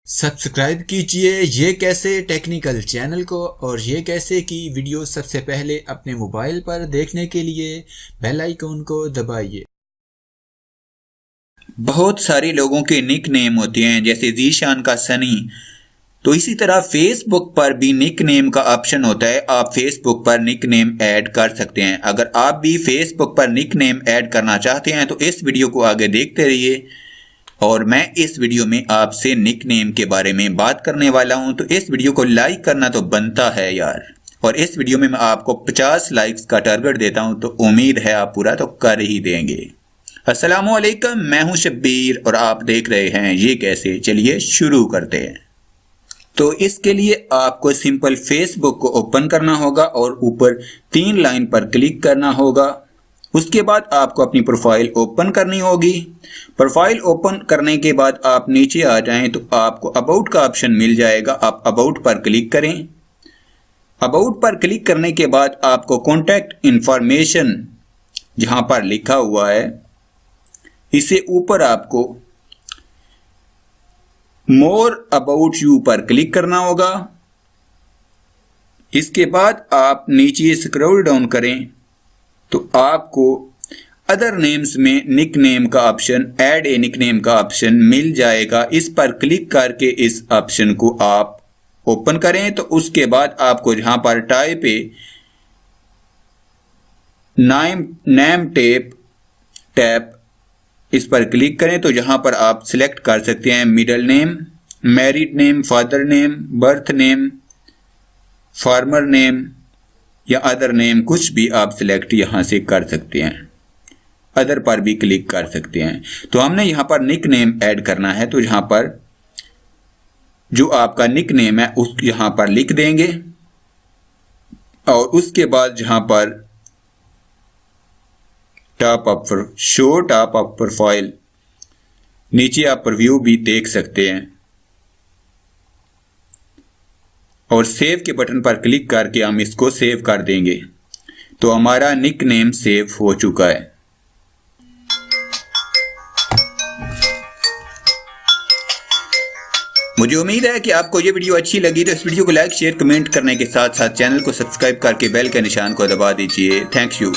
Subscribe कीजिए ये कैसे टेक्निकल चैनल को और ये कैसे की वीडियो सबसे पहले अपने मोबाइल पर देखने के लिए बेल आइकन को दबाइए। बहुत सारे लोगों के निक नेम होते हैं जैसे जीशान का सनी, तो इसी तरह फेसबुक पर भी निक नेम का ऑप्शन होता है। आप फेसबुक पर निक नेम ऐड कर सकते हैं। अगर आप भी फेसबुक पर निक नेम ऐड करना चाहते हैं तो इस वीडियो को आगे देखते रहिए और मैं इस वीडियो में आपसे निक नेम के बारे में बात करने वाला हूं। तो इस वीडियो को लाइक करना तो बनता है यार, और इस वीडियो में मैं आपको 50 लाइक्स का टारगेट देता हूं, तो उम्मीद है आप पूरा तो कर ही देंगे। अस्सलामुअलैकुम, मैं हूं शब्बीर और आप देख रहे हैं ये कैसे। चलिए शुरू करते हैं। तो इसके लिए आपको सिंपल फेसबुक को ओपन करना होगा और ऊपर 3 लाइन पर क्लिक करना होगा। उसके बाद आपको अपनी प्रोफाइल ओपन करनी होगी। प्रोफाइल ओपन करने के बाद आप नीचे आ जाएं तो आपको अबाउट का ऑप्शन मिल जाएगा। आप अबाउट पर क्लिक करें। अबाउट पर क्लिक करने के बाद आपको कॉन्टैक्ट इंफॉर्मेशन जहां पर लिखा हुआ है, इसे ऊपर आपको मोर अबाउट यू पर क्लिक करना होगा। इसके बाद आप नीचे स्क्रॉल डाउन करें तो आपको अदर नेम्स में निक नेम का option, add a nick name का ऑप्शन मिल जाएगा। इस पर क्लिक करके इस ऑप्शन को आप ओपन करें तो उसके बाद आपको जहां पर टाइप ए नेम टैप इस पर क्लिक करें तो जहां पर आप सिलेक्ट कर सकते हैं middle name, married name, father name, birth name, farmer name या अदर नेम, कुछ भी आप सिलेक्ट यहां से कर सकते हैं। अदर पर भी क्लिक कर सकते हैं। तो हमने यहां पर निक नेम ऐड करना है, तो यहां पर जो आपका निक नेम है उस यहां पर लिख देंगे और उसके बाद जहां पर शो टॉप ऑफ प्रोफाइल, नीचे आप प्रीव्यू भी देख सकते हैं और सेव के बटन पर क्लिक करके हम इसको सेव कर देंगे। तो हमारा निक नेम सेव हो चुका है। मुझे उम्मीद है कि आपको ये वीडियो अच्छी लगी, तो इस वीडियो को लाइक, शेयर, कमेंट करने के साथ साथ चैनल को सब्सक्राइब करके बेल के निशान को दबा दीजिए। Thank you.